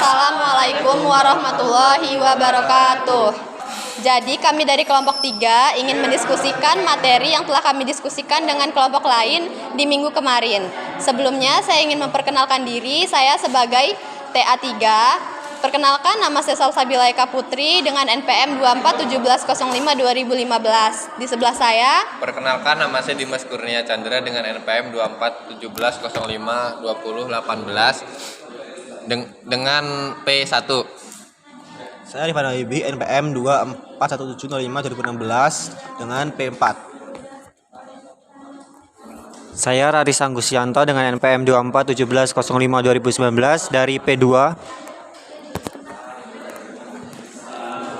Assalamualaikum warahmatullahi wabarakatuh. Jadi kami dari kelompok 3 ingin mendiskusikan materi yang telah kami diskusikan dengan kelompok lain di minggu kemarin. Sebelumnya saya ingin memperkenalkan diri, saya sebagai TA3. Perkenalkan, nama saya Salsabila Eka Putri dengan NPM 241705-2015. Di sebelah saya. Perkenalkan, nama saya Dimas Kurnia Chandra dengan NPM 241705-2018 dengan P1. Saya Rifan Habibie, NPM 241705-2016 dengan P4. Saya Raris Anggusyanto dengan NPM 241705-2019 dari P2.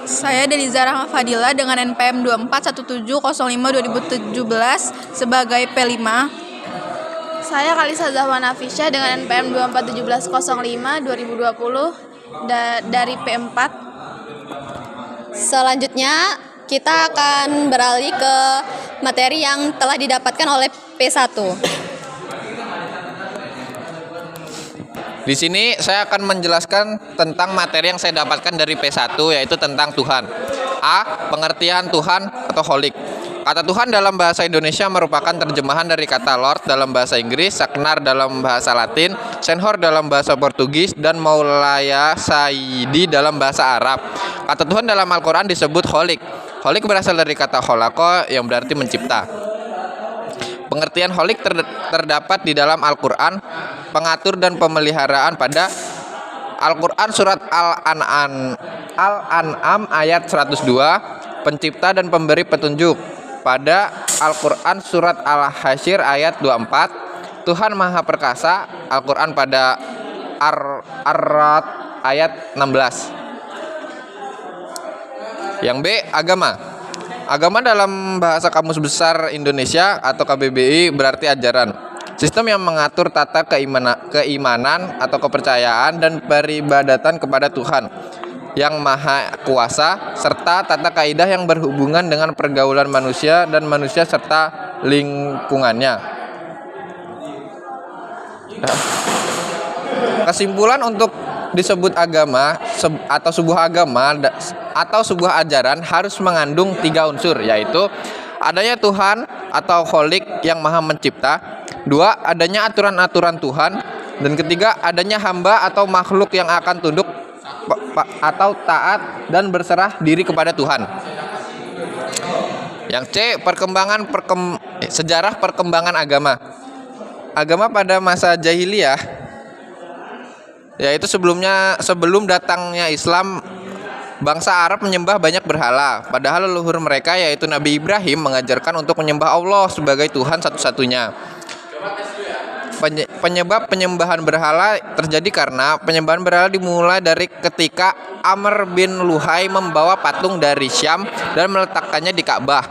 Saya Deniza Rahma Fadila dengan NPM 241705-2017 sebagai P5. Saya Kalisa Zahwan Afisha dengan NPM 241705-2020 dari P4. Selanjutnya kita akan beralih ke materi yang telah didapatkan oleh P1. Di sini saya akan menjelaskan tentang materi yang saya dapatkan dari P1, yaitu tentang Tuhan. A. Pengertian Tuhan atau Holik. Kata Tuhan dalam bahasa Indonesia merupakan terjemahan dari kata Lord dalam bahasa Inggris, Saknar dalam bahasa Latin, Senhor dalam bahasa Portugis, dan Maulaya Sayyidi dalam bahasa Arab. Kata Tuhan dalam Al-Quran disebut Holik. Holik berasal dari kata Holako yang berarti mencipta. Pengertian Holik terdapat di dalam Al-Quran, pengatur dan pemeliharaan pada Al-Quran surat Al-An'am ayat 102, pencipta dan pemberi petunjuk. Pada Al-Quran surat Al-Hasyr ayat 24, Tuhan Maha Perkasa. Al-Quran pada Ar-Ra'd ayat 16. Yang B. Agama. Agama dalam bahasa Kamus Besar Indonesia atau KBBI berarti ajaran, sistem yang mengatur tata keimanan atau kepercayaan dan peribadatan kepada Tuhan yang Maha Kuasa, serta tata kaidah yang berhubungan dengan pergaulan manusia dan manusia serta lingkungannya. Kesimpulan untuk disebut agama atau sebuah agama atau sebuah ajaran harus mengandung 3 unsur, yaitu adanya Tuhan atau Kholik yang Maha Mencipta, 2. Adanya aturan-aturan Tuhan, dan ketiga adanya hamba atau makhluk yang akan tunduk atau taat dan berserah diri kepada Tuhan. Yang C. Sejarah perkembangan agama. Agama pada masa jahiliyah, yaitu sebelum datangnya Islam, bangsa Arab menyembah banyak berhala. Padahal leluhur mereka yaitu Nabi Ibrahim mengajarkan untuk menyembah Allah sebagai Tuhan satu-satunya. Penyebab penyembahan berhala terjadi karena penyembahan berhala dimulai dari ketika Amr bin Luhai membawa patung dari Syam dan meletakkannya di Ka'bah.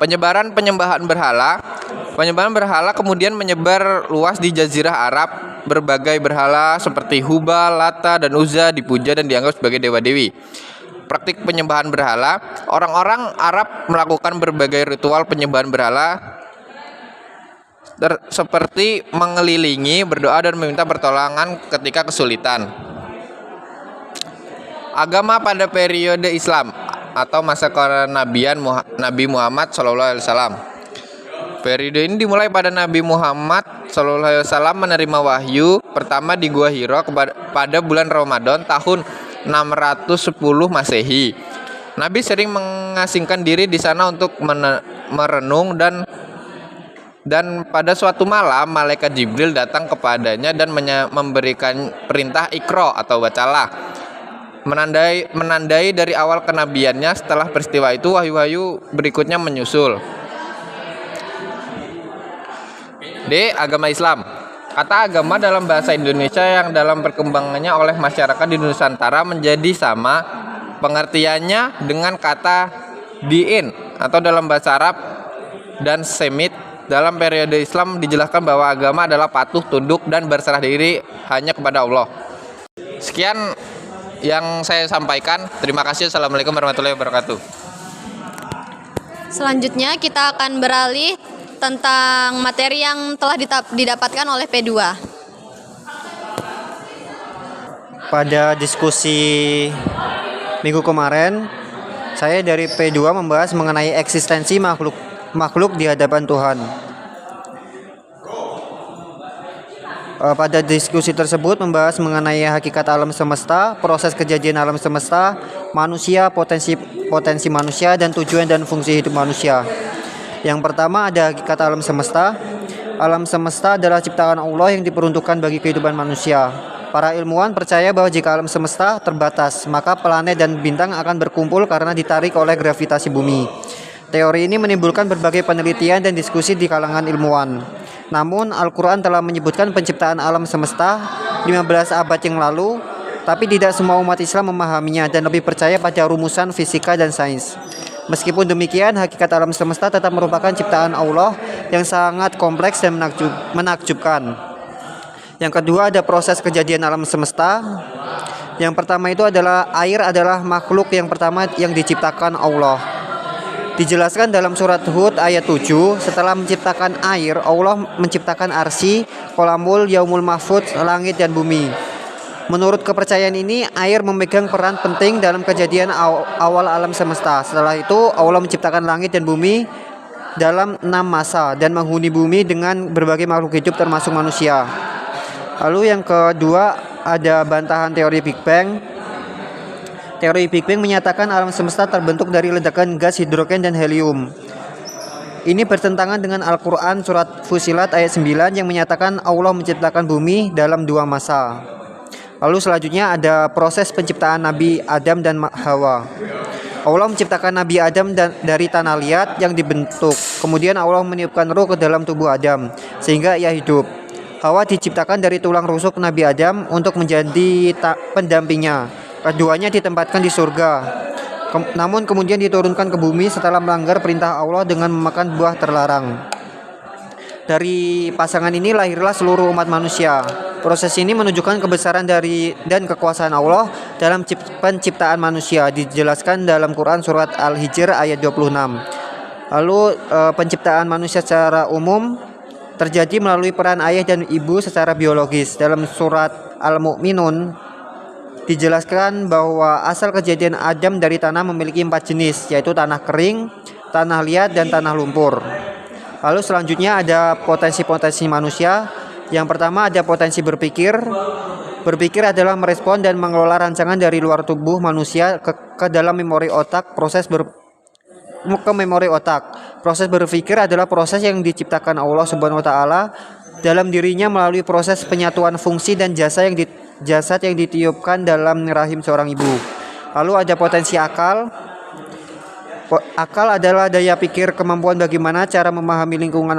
Penyembahan berhala kemudian menyebar luas di Jazirah Arab. Berbagai berhala seperti Hubal, Lata, dan Uzza dipuja dan dianggap sebagai dewa-dewi. Praktik penyembahan berhala, orang-orang Arab melakukan berbagai ritual penyembahan berhala seperti mengelilingi, berdoa, dan meminta pertolongan ketika kesulitan. Agama pada periode Islam atau masa kenabian Nabi Muhammad SAW. Periode ini dimulai pada Nabi Muhammad SAW menerima wahyu pertama di Gua Hira pada bulan Ramadan tahun 610 Masehi. Nabi sering mengasingkan diri di sana untuk merenung dan pada suatu malam malaikat Jibril datang kepadanya dan memberikan perintah Iqra atau bacalah, menandai dari awal kenabiannya. Setelah peristiwa itu wahyu-wahyu berikutnya menyusul. D. Agama Islam. Kata agama dalam bahasa Indonesia yang dalam perkembangannya oleh masyarakat di Nusantara menjadi sama pengertiannya dengan kata diin atau dalam bahasa Arab dan Semit. Dalam periode Islam dijelaskan bahwa agama adalah patuh, tunduk, dan berserah diri hanya kepada Allah. Sekian yang saya sampaikan. Terima kasih. Assalamualaikum warahmatullahi wabarakatuh. Selanjutnya kita akan beralih tentang materi yang telah didapatkan oleh P2. Pada diskusi minggu kemarin, saya dari P2 membahas mengenai eksistensi makhluk di hadapan Tuhan. Pada diskusi tersebut membahas mengenai hakikat alam semesta, proses kejadian alam semesta, manusia, potensi manusia, dan tujuan dan fungsi hidup manusia. Yang pertama ada hakikat alam semesta. Alam semesta adalah ciptaan Allah yang diperuntukkan bagi kehidupan manusia. Para ilmuwan percaya bahwa jika alam semesta terbatas, maka planet dan bintang akan berkumpul karena ditarik oleh gravitasi bumi. Teori ini menimbulkan berbagai penelitian dan diskusi di kalangan ilmuwan. Namun, Al-Quran telah menyebutkan penciptaan alam semesta 15 abad yang lalu, tapi tidak semua umat Islam memahaminya dan lebih percaya pada rumusan fisika dan sains. Meskipun demikian, hakikat alam semesta tetap merupakan ciptaan Allah yang sangat kompleks dan menakjubkan. Yang kedua ada proses kejadian alam semesta. Yang pertama itu adalah air adalah makhluk yang pertama yang diciptakan Allah. Dijelaskan dalam surat Hud ayat 7, setelah menciptakan air, Allah menciptakan arsy, kolamul, yaumul mahfud, langit dan bumi. Menurut kepercayaan ini, air memegang peran penting dalam kejadian awal alam semesta. Setelah itu, Allah menciptakan langit dan bumi dalam 6 masa dan menghuni bumi dengan berbagai makhluk hidup termasuk manusia. Lalu yang kedua ada bantahan teori Big Bang. Teori Big Bang menyatakan alam semesta terbentuk dari ledakan gas hidrogen dan helium. Ini bertentangan dengan Al-Quran surat Fusilat ayat 9 yang menyatakan Allah menciptakan bumi dalam 2 masa. Lalu selanjutnya ada proses penciptaan Nabi Adam dan Hawa. Allah menciptakan Nabi Adam dari tanah liat yang dibentuk. Kemudian Allah meniupkan ruh ke dalam tubuh Adam sehingga ia hidup. Hawa diciptakan dari tulang rusuk Nabi Adam untuk menjadi pendampingnya. Keduanya ditempatkan di surga. Namun kemudian diturunkan ke bumi setelah melanggar perintah Allah dengan memakan buah terlarang. Dari pasangan ini lahirlah seluruh umat manusia. Proses ini menunjukkan kebesaran dan kekuasaan Allah dalam penciptaan manusia. Dijelaskan dalam Quran surat Al-Hijr ayat 26. Lalu penciptaan manusia secara umum terjadi melalui peran ayah dan ibu secara biologis. Dalam surat Al-Mu'minun dijelaskan bahwa asal kejadian Adam dari tanah memiliki 4 jenis, yaitu tanah kering, tanah liat, dan tanah lumpur. Lalu selanjutnya ada potensi-potensi manusia. Yang pertama ada potensi berpikir. Berpikir adalah merespon dan mengelola rancangan dari luar tubuh manusia ke dalam memori otak. Ke memori otak. Proses berpikir adalah proses yang diciptakan Allah Subhanahu wa taala dalam dirinya melalui proses penyatuan fungsi dan jasad yang ditiupkan dalam rahim seorang ibu. Lalu ada potensi akal. Akal adalah daya pikir, kemampuan bagaimana cara memahami lingkungan.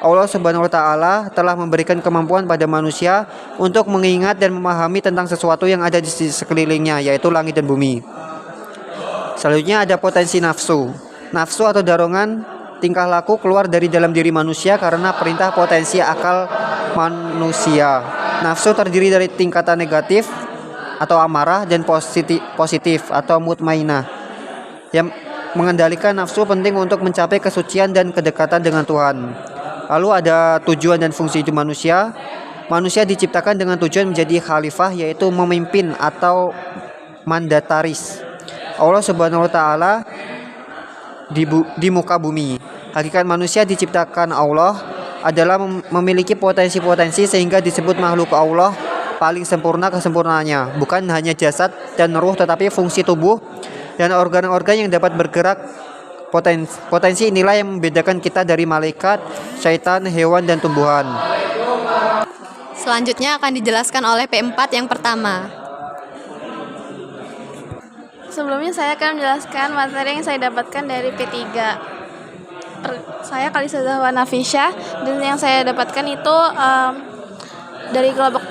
Allah Subhanahu wa taala telah memberikan kemampuan pada manusia untuk mengingat dan memahami tentang sesuatu yang ada di sekelilingnya, yaitu langit dan bumi. Selanjutnya ada potensi nafsu. Nafsu atau dorongan tingkah laku keluar dari dalam diri manusia karena perintah potensi akal manusia. Nafsu terdiri dari tingkatan negatif atau amarah dan positif atau mutmainah. Yang mengendalikan nafsu penting untuk mencapai kesucian dan kedekatan dengan Tuhan. Lalu ada tujuan dan fungsi hidup manusia. Manusia diciptakan dengan tujuan menjadi khalifah, yaitu memimpin atau mandataris Allah Subhanahu wa taala di muka bumi. Hakikat manusia diciptakan Allah adalah memiliki potensi-potensi sehingga disebut makhluk Allah paling sempurna kesempurnaannya. Bukan hanya jasad dan ruh, tetapi fungsi tubuh dan organ-organ yang dapat bergerak. Potensi inilah yang membedakan kita dari malaikat, syaitan, hewan, dan tumbuhan. Selanjutnya akan dijelaskan oleh P4 yang pertama. Sebelumnya saya akan menjelaskan materi yang saya dapatkan dari P3. Saya Kalisa Zahwa Nafisha, dan yang saya dapatkan itu dari kelompok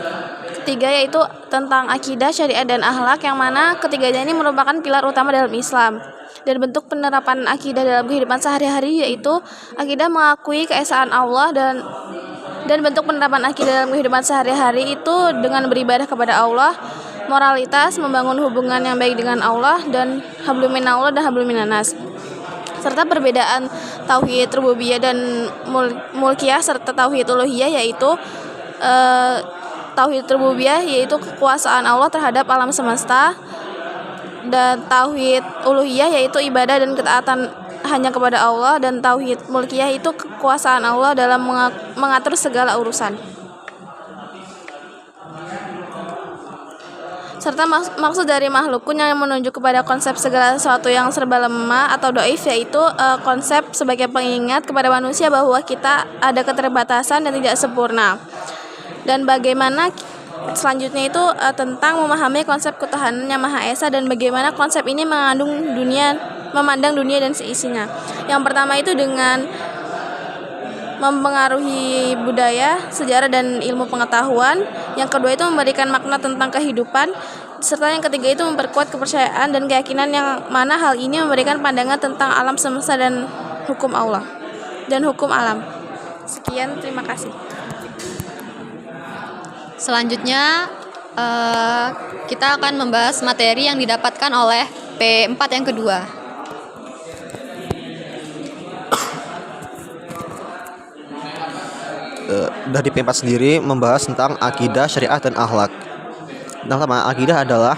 ketiga, yaitu tentang akidah, syariat, dan akhlak, yang mana ketiganya ini merupakan pilar utama dalam Islam. Dan bentuk penerapan akidah dalam kehidupan sehari-hari yaitu akidah mengakui keesaan Allah, dan bentuk penerapan akidah dalam kehidupan sehari-hari itu dengan beribadah kepada Allah, moralitas, membangun hubungan yang baik dengan Allah, dan hablum minallah dan hablum minannas, serta perbedaan tauhid rububiyah dan mulkiyah serta tauhid uluhiyah, yaitu tauhid rububiyah yaitu kekuasaan Allah terhadap alam semesta, dan tauhid uluhiyah yaitu ibadah dan ketaatan hanya kepada Allah, dan tauhid mulkiyah itu kekuasaan Allah dalam mengatur segala urusan. Serta maksud dari makhlukun yang menunjuk kepada konsep segala sesuatu yang serba lemah atau doif, yaitu konsep sebagai pengingat kepada manusia bahwa kita ada keterbatasan dan tidak sempurna. Dan bagaimana selanjutnya itu tentang memahami konsep ketuhanan yang Maha Esa dan bagaimana konsep ini memandang dunia dan seisinya. Yang pertama itu dengan mempengaruhi budaya, sejarah, dan ilmu pengetahuan. Yang kedua itu memberikan makna tentang kehidupan. Serta yang ketiga itu memperkuat kepercayaan dan keyakinan yang mana hal ini memberikan pandangan tentang alam semesta dan hukum Allah dan hukum alam. Sekian, terima kasih. Selanjutnya kita akan membahas materi yang didapatkan oleh P4 yang kedua. Dari P4 sendiri membahas tentang akidah, syariah, dan akhlak. Yang pertama, akidah adalah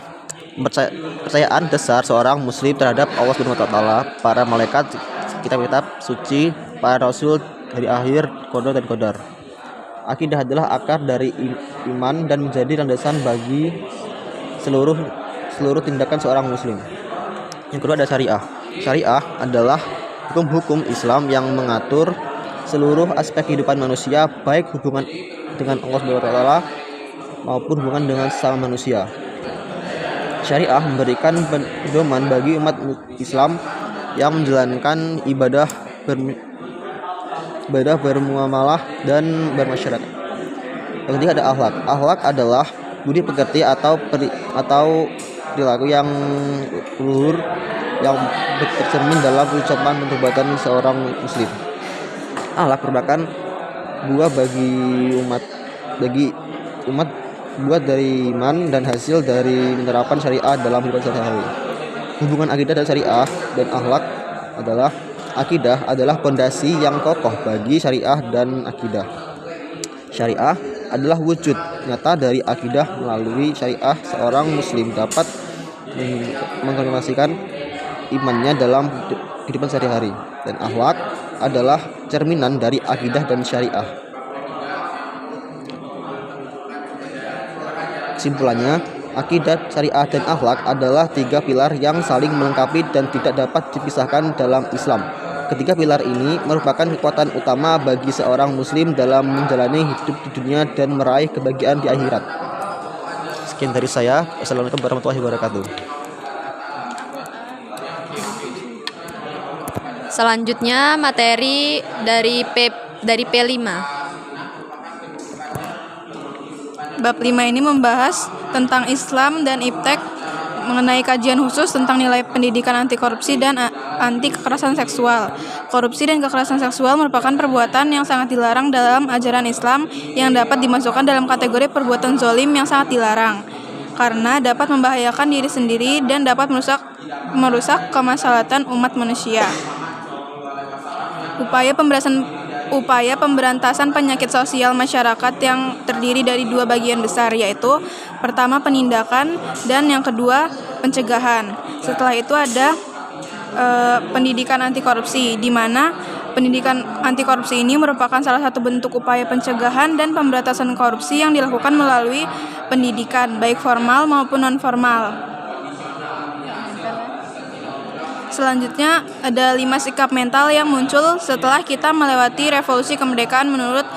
percayaan dasar seorang muslim terhadap Allah Subhanahu wa taala, para malaikat, kitab-kitab suci, para rasul, hari akhir, qada dan qadar. Akidah adalah akar dari iman dan menjadi landasan bagi seluruh tindakan seorang muslim. Yang kedua ada syariah. Syariah adalah hukum-hukum Islam yang mengatur seluruh aspek kehidupan manusia, baik hubungan dengan Allah Subhanahu wa taala maupun hubungan dengan sesama manusia. Syariah memberikan pedoman bagi umat Islam yang menjalankan ibadah bermuamalah dan bermasyarakat. Yang ketiga ada akhlak. Akhlak adalah budi pekerti atau perilaku yang luhur yang tercermin dalam ucapan dan perbuatan seorang muslim. Akhlak merupakan buah bagi umat buat dari iman dan hasil dari penerapan syariah dalam kehidupan sehari-hari. Hubungan akidah dan syariah dan akhlak adalah akidah adalah fondasi yang kokoh bagi syariah dan akidah. Syariah adalah wujud nyata dari akidah. Melalui syariah seorang muslim dapat mengkonfirmasikan imannya dalam kehidupan sehari-hari, dan akhlak adalah cerminan dari akidah dan syariah. Kesimpulannya, akidah, syariah, dan akhlak adalah tiga pilar yang saling melengkapi dan tidak dapat dipisahkan dalam Islam. Ketiga pilar ini merupakan kekuatan utama bagi seorang muslim dalam menjalani hidup di dunia dan meraih kebahagiaan di akhirat. Sekian dari saya. Assalamualaikum warahmatullahi wabarakatuh. Selanjutnya materi dari P5. Bab 5 ini membahas tentang Islam dan iptek mengenai kajian khusus tentang nilai pendidikan anti korupsi dan anti kekerasan seksual. Korupsi dan kekerasan seksual merupakan perbuatan yang sangat dilarang dalam ajaran Islam yang dapat dimasukkan dalam kategori perbuatan zalim yang sangat dilarang karena dapat membahayakan diri sendiri dan dapat merusak kemaslahatan umat manusia. Upaya pemberantasan penyakit sosial masyarakat yang terdiri dari dua bagian besar, yaitu pertama penindakan dan yang kedua pencegahan. Setelah itu ada pendidikan anti korupsi, di mana pendidikan anti korupsi ini merupakan salah satu bentuk upaya pencegahan dan pemberantasan korupsi yang dilakukan melalui pendidikan baik formal maupun non formal. Selanjutnya ada 5 sikap mental yang muncul setelah kita melewati revolusi kemerdekaan menurut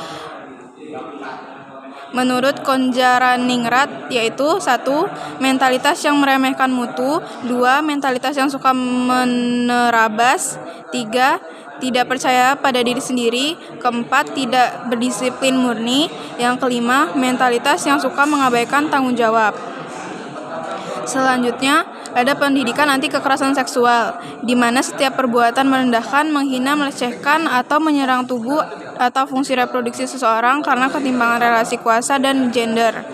Konjaraningrat, yaitu 1. Mentalitas yang meremehkan mutu, 2. Mentalitas yang suka menerabas, 3. Tidak percaya pada diri sendiri, 4. Tidak berdisiplin murni, yang kelima mentalitas yang suka mengabaikan tanggung jawab. Selanjutnya ada pendidikan anti kekerasan seksual, di mana setiap perbuatan merendahkan, menghina, melecehkan, atau menyerang tubuh atau fungsi reproduksi seseorang karena ketimpangan relasi kuasa dan gender.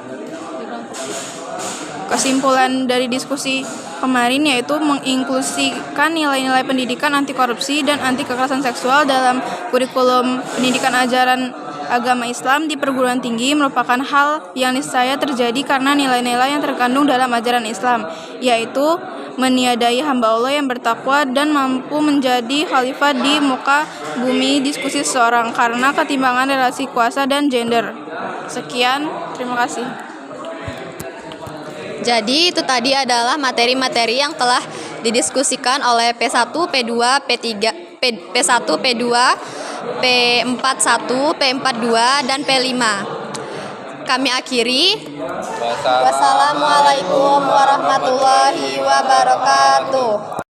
Kesimpulan dari diskusi kemarin yaitu menginklusikan nilai-nilai pendidikan anti korupsi dan anti kekerasan seksual dalam kurikulum pendidikan ajaran agama Islam di perguruan tinggi merupakan hal yang niscaya terjadi karena nilai-nilai yang terkandung dalam ajaran Islam, yaitu meniadai hamba Allah yang bertakwa dan mampu menjadi khalifah di muka bumi, diskusi seseorang karena ketimbangan relasi kuasa dan gender. Sekian, terima kasih. Jadi itu tadi adalah materi-materi yang telah didiskusikan oleh P1, P2, P3, P1, P2, P41, P42, dan P5. Kami akhiri. Wassalamualaikum warahmatullahi wabarakatuh.